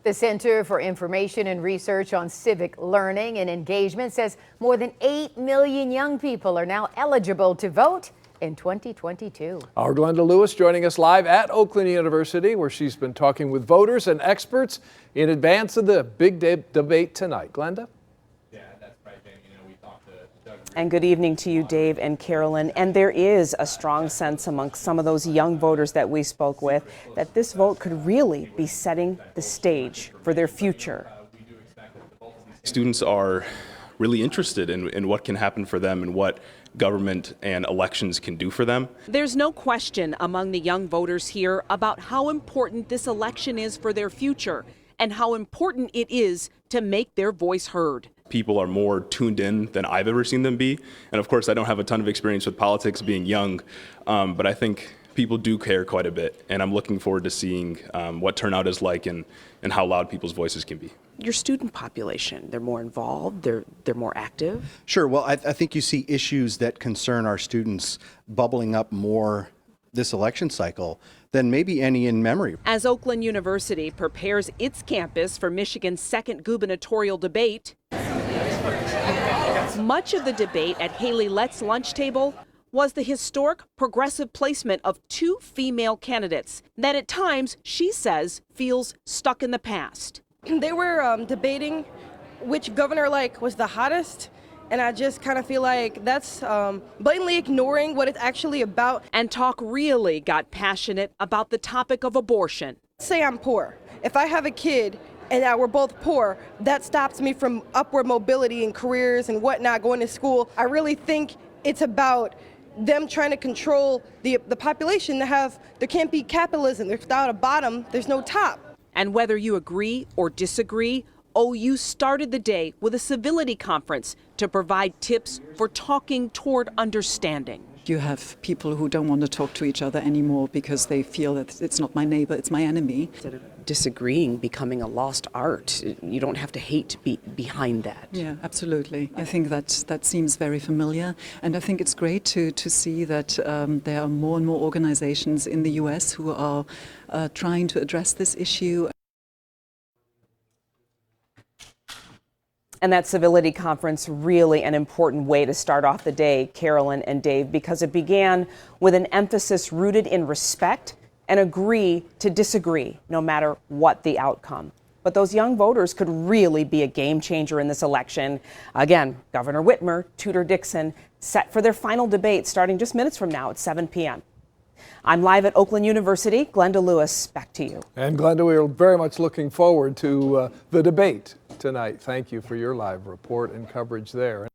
The Center for Information and Research on Civic Learning and Engagement says more than 8 million young people are now eligible to vote in 2022. Our Glenda Lewis joining us live at Oakland University, where she's been talking with voters and experts in advance of the big debate tonight. Glenda? And good evening to you, Dave and Carolyn. And there is a strong sense amongst some of those young voters that we spoke with that this vote could really be setting the stage for their future. Students are really interested in what can happen for them and what government and elections can do for them. There's no question among the young voters here about how important this election is for their future and how important it is to make their voice heard. People are more tuned in than I've ever seen them be. And of course, I don't have a ton of experience with politics being young, but I think people do care quite a bit. And I'm looking forward to seeing what turnout is like and how loud people's voices can be. Your student population, they're more involved, they're more active? Sure. Well, I think you see issues that concern our students bubbling up more this election cycle than maybe any in memory. As Oakland University prepares its campus for Michigan's second gubernatorial debate, much of the debate at Haley Lett's lunch table was the historic progressive placement of two female candidates that at times, she says, feels stuck in the past. They were debating which governor was the hottest, and I just kind of feel like that's blatantly ignoring what it's actually about. And talk really got passionate about the topic of abortion. Say I'm poor. If I have a kid and we're both poor, that stops me from upward mobility and careers and whatnot, going to school. I really think it's about them trying to control the population there can't be capitalism. Without a bottom, there's no top. And whether you agree or disagree, OU started the day with a civility conference to provide tips for talking toward understanding. You have people who don't want to talk to each other anymore because they feel that it's not my neighbor, it's my enemy. Instead of disagreeing becoming a lost art, you don't have to hate to be behind that. Yeah, absolutely. I think that seems very familiar. And I think it's great to see that there are more and more organizations in the US who are trying to address this issue. And that civility conference, really an important way to start off the day, Carolyn and Dave, because it began with an emphasis rooted in respect and agree to disagree, no matter what the outcome. But those young voters could really be a game changer in this election. Again, Governor Whitmer-Dixon set for their final debate starting just minutes from now at 7 p.m. I'm live at Oakland University. Glenda Lewis, back to you. And Glenda, we are very much looking forward to the debate tonight. Thank you for your live report and coverage there.